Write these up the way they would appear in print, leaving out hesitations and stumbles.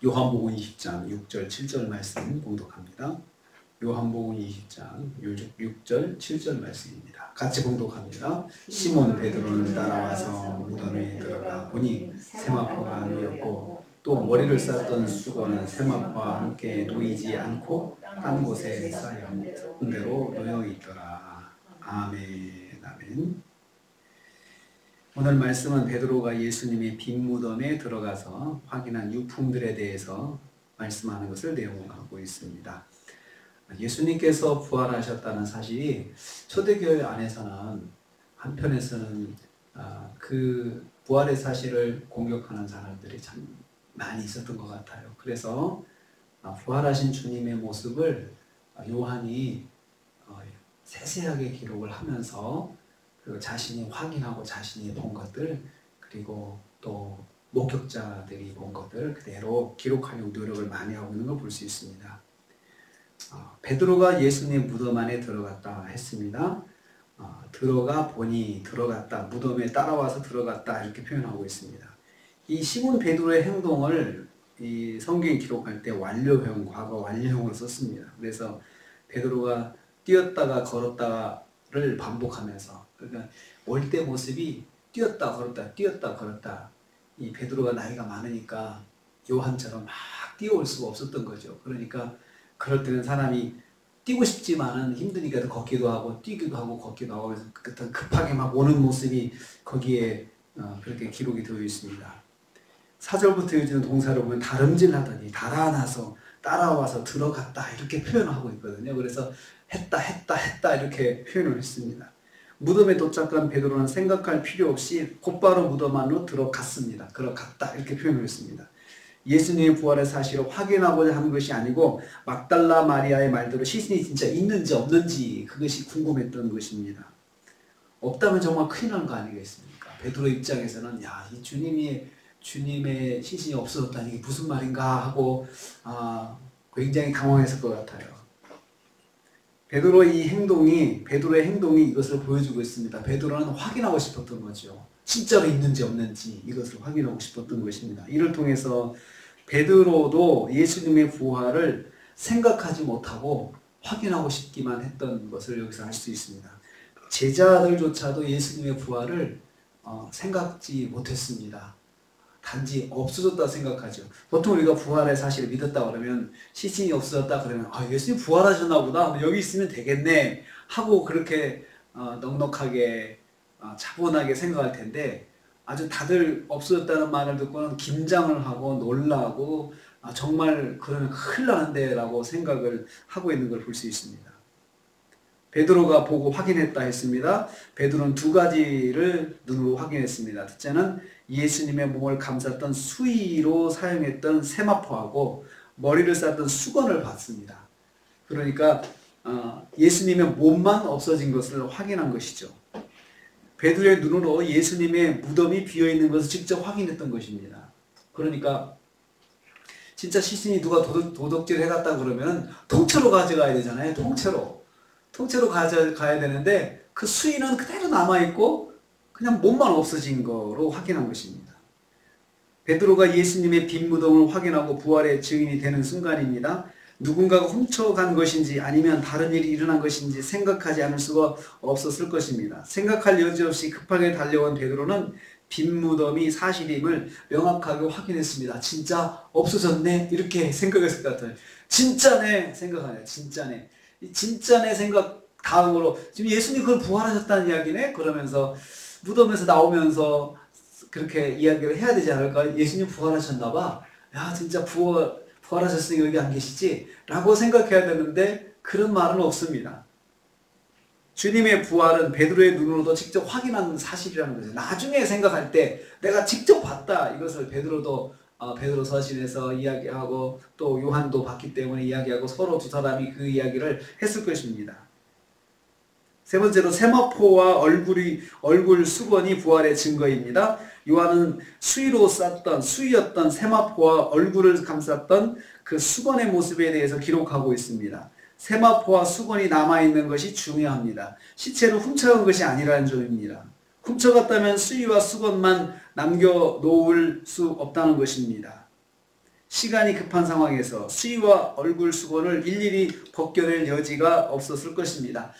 요한복음 20장 6절 7절 말씀 봉독합니다. 요한복음 20장 6절 7절 말씀입니다. 같이 봉독합니다. 시몬 베드로는 따라와서 무덤에 들어가 보니 세마포가 놓였고 또 머리를 쌌던 수건은 세마포와 함께 놓이지 않고 딴 곳에 쌓여 군대로 놓여 있더라. 아멘. 아멘. 오늘 말씀은 베드로가 예수님의 빈 무덤에 들어가서 확인한 유품들에 대해서 말씀하는 것을 내용하고 있습니다. 예수님께서 부활하셨다는 사실이 초대교회 안에서는 한편에서는 그 부활의 사실을 공격하는 사람들이 참 많이 있었던 것 같아요. 그래서 부활하신 주님의 모습을 요한이 세세하게 기록을 하면서 그 자신이 확인하고 자신이 본 것들, 그리고 또 목격자들이 본 것들 그대로 기록하려고 노력을 많이 하고 있는 걸 볼 수 있습니다. 베드로가 예수님 무덤 안에 들어갔다 했습니다. 들어가 보니, 들어갔다, 무덤에 따라와서 들어갔다 이렇게 표현하고 있습니다. 이 시몬 베드로의 행동을 이 성경이 기록할 때 완료형, 과거 완료형으로 썼습니다. 그래서 베드로가 뛰었다가 걸었다를 반복하면서, 그러니까 올 때 모습이 뛰었다 걸었다 뛰었다 걸었다. 이 베드로가 나이가 많으니까 요한처럼 막 뛰어올 수가 없었던 거죠. 그러니까 그럴 때는 사람이 뛰고 싶지만은 힘드니까 걷기도 하고 뛰기도 하고 걷기도 하고 그래서 급하게 막 오는 모습이 거기에 그렇게 기록이 되어 있습니다. 4절부터 이어지는 동사를 보면 다름질하더니 달아나서 따라와서 들어갔다 이렇게 표현하고 있거든요. 그래서 했다 이렇게 표현을 했습니다. 무덤에 도착한 베드로는 생각할 필요 없이 곧바로 무덤 안으로 들어갔습니다. 들어갔다 이렇게 표현을 했습니다. 예수님의 부활의 사실을 확인하고자 하는 것이 아니고 막달라 마리아의 말대로 시신이 진짜 있는지 없는지 그것이 궁금했던 것입니다. 없다면 정말 큰일 난 거 아니겠습니까? 베드로 입장에서는 이 주님의 시신이 없어졌다니 이게 무슨 말인가 하고 굉장히 당황했을 것 같아요. 베드로의 행동이 이것을 보여주고 있습니다. 베드로는 확인하고 싶었던 거죠. 진짜로 있는지 없는지 이것을 확인하고 싶었던 것입니다. 이를 통해서 베드로도 예수님의 부활을 생각하지 못하고 확인하고 싶기만 했던 것을 여기서 알 수 있습니다. 제자들조차도 예수님의 부활을 생각지 못했습니다. 단지 없어졌다 생각하죠. 보통 우리가 부활의 사실을 믿었다 그러면 시신이 없어졌다 그러면 예수님 부활하셨나 보다. 여기 있으면 되겠네 하고 그렇게 넉넉하게 차분하게 생각할 텐데 아주 다들 없어졌다는 말을 듣고는 긴장을 하고 놀라고 정말 그러면 큰일 나는데 라고 생각을 하고 있는 걸 볼 수 있습니다. 베드로가 보고 확인했다 했습니다. 베드로는 두 가지를 눈으로 확인했습니다. 첫째는 예수님의 몸을 감쌌던 수의로 사용했던 세마포하고 머리를 쌌던 수건을 봤습니다. 그러니까 예수님의 몸만 없어진 것을 확인한 것이죠. 베드로의 눈으로 예수님의 무덤이 비어있는 것을 직접 확인했던 것입니다. 그러니까 진짜 시신이 누가 도둑질 해갔다 그러면 통째로 가져가야 되잖아요. 통째로 가져가야 되는데 그 수의는 그대로 남아있고 그냥 몸만 없어진 거로 확인한 것입니다. 베드로가 예수님의 빈 무덤을 확인하고 부활의 증인이 되는 순간입니다. 누군가가 훔쳐간 것인지 아니면 다른 일이 일어난 것인지 생각하지 않을 수가 없었을 것입니다. 생각할 여지 없이 급하게 달려온 베드로는 빈 무덤이 사실임을 명확하게 확인했습니다. 진짜 없어졌네 이렇게 생각했을 것 같아요. 진짜네 생각하네요. 진짜네 생각 다음으로 지금 예수님 그걸 부활하셨다는 이야기네? 그러면서 무덤에서 나오면서 그렇게 이야기를 해야 되지 않을까? 예수님 부활하셨나 봐. 진짜 부활하셨으니 여기 안 계시지? 라고 생각해야 되는데 그런 말은 없습니다. 주님의 부활은 베드로의 눈으로도 직접 확인한 사실이라는 거죠. 나중에 생각할 때 내가 직접 봤다. 이것을 베드로도 베드로 서신에서 이야기하고 또 요한도 봤기 때문에 이야기하고 서로 두 사람이 그 이야기를 했을 것입니다. 세 번째로 세마포와 얼굴 수건이 부활의 증거입니다. 요한은 수의였던 세마포와 얼굴을 감쌌던 그 수건의 모습에 대해서 기록하고 있습니다. 세마포와 수건이 남아있는 것이 중요합니다. 시체를 훔쳐간 것이 아니라는 점입니다. 훔쳐갔다면 수의와 수건만 남겨놓을 수 없다는 것입니다. 시간이 급한 상황에서 수의와 얼굴 수건을 일일이 벗겨낼 여지가 없었을 것입니다.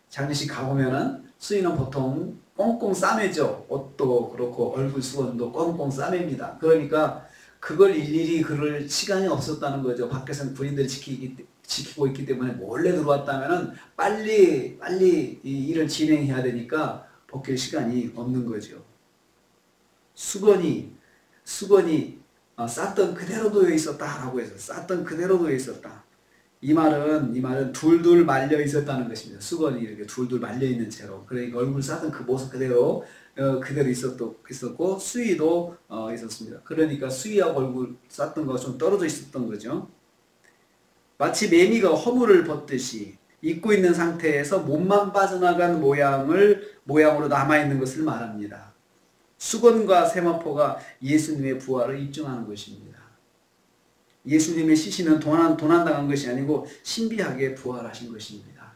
장례식 가보면은 수의는 보통 꽁꽁 싸매죠. 옷도 그렇고 얼굴 수건도 꽁꽁 싸맵니다. 그러니까 그걸 일일이 그럴 시간이 없었다는 거죠. 밖에서는 군인들이 지키고 있기 때문에 몰래 들어왔다면은 빨리 이 일을 진행해야 되니까 벗길 시간이 없는 거죠. 수건이 쌌던 그대로 놓여 있었다라고 해서 쌌던 그대로 놓여 있었다. 이 말은 둘둘 말려 있었다는 것입니다. 수건이 이렇게 둘둘 말려 있는 채로. 그러니까 얼굴 싸던 그 모습 그대로 있었고 수위도 있었습니다. 그러니까 수위하고 얼굴 쌌던 거가 좀 떨어져 있었던 거죠. 마치 매미가 허물을 벗듯이 입고 있는 상태에서 몸만 빠져나간 모양으로 남아있는 것을 말합니다. 수건과 세마포가 예수님의 부활을 입증하는 것입니다. 예수님의 시신은 도난당한 것이 아니고 신비하게 부활하신 것입니다.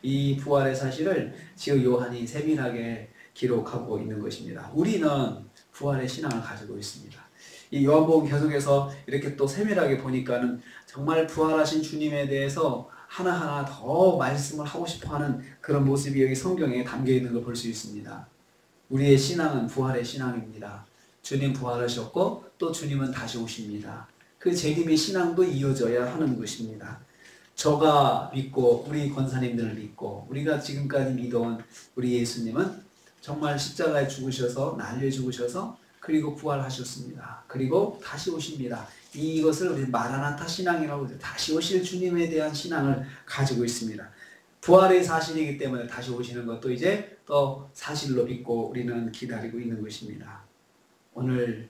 이 부활의 사실을 지금 요한이 세밀하게 기록하고 있는 것입니다. 우리는 부활의 신앙을 가지고 있습니다. 이 요한복음 계속해서 이렇게 또 세밀하게 보니까는 정말 부활하신 주님에 대해서 하나하나 더 말씀을 하고 싶어하는 그런 모습이 여기 성경에 담겨 있는 걸 볼 수 있습니다. 우리의 신앙은 부활의 신앙입니다. 주님 부활하셨고 또 주님은 다시 오십니다. 그 재림의 신앙도 이어져야 하는 것입니다. 저가 믿고 우리 권사님들을 믿고 우리가 지금까지 믿어온 우리 예수님은 정말 십자가에 죽으셔서 날려 죽으셔서 그리고 부활하셨습니다. 그리고 다시 오십니다. 이것을 우리 마라나타 신앙이라고 해서 다시 오실 주님에 대한 신앙을 가지고 있습니다. 부활의 사실이기 때문에 다시 오시는 것도 이제 또 사실로 믿고 우리는 기다리고 있는 것입니다. 오늘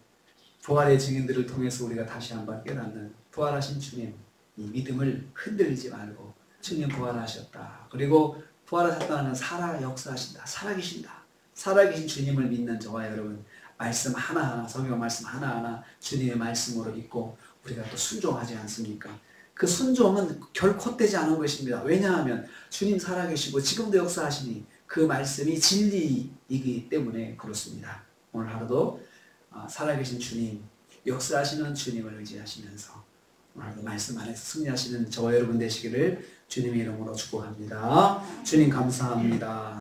부활의 증인들을 통해서 우리가 다시 한번 깨닫는 부활하신 주님, 이 믿음을 흔들리지 말고 주님 부활하셨다. 그리고 부활하셨다는 살아 역사하신다. 살아계신다. 살아계신 주님을 믿는 저와 여러분, 말씀 하나하나, 성경 말씀 하나하나 주님의 말씀으로 믿고 우리가 또 순종하지 않습니까? 그 순종은 결코 헛되지 않은 것입니다. 왜냐하면 주님 살아계시고 지금도 역사하시니 그 말씀이 진리이기 때문에 그렇습니다. 오늘 하루도 살아계신 주님, 역사하시는 주님을 의지하시면서 오늘도 말씀 안에서 승리하시는 저와 여러분 되시기를 주님의 이름으로 축복합니다. 주님 감사합니다.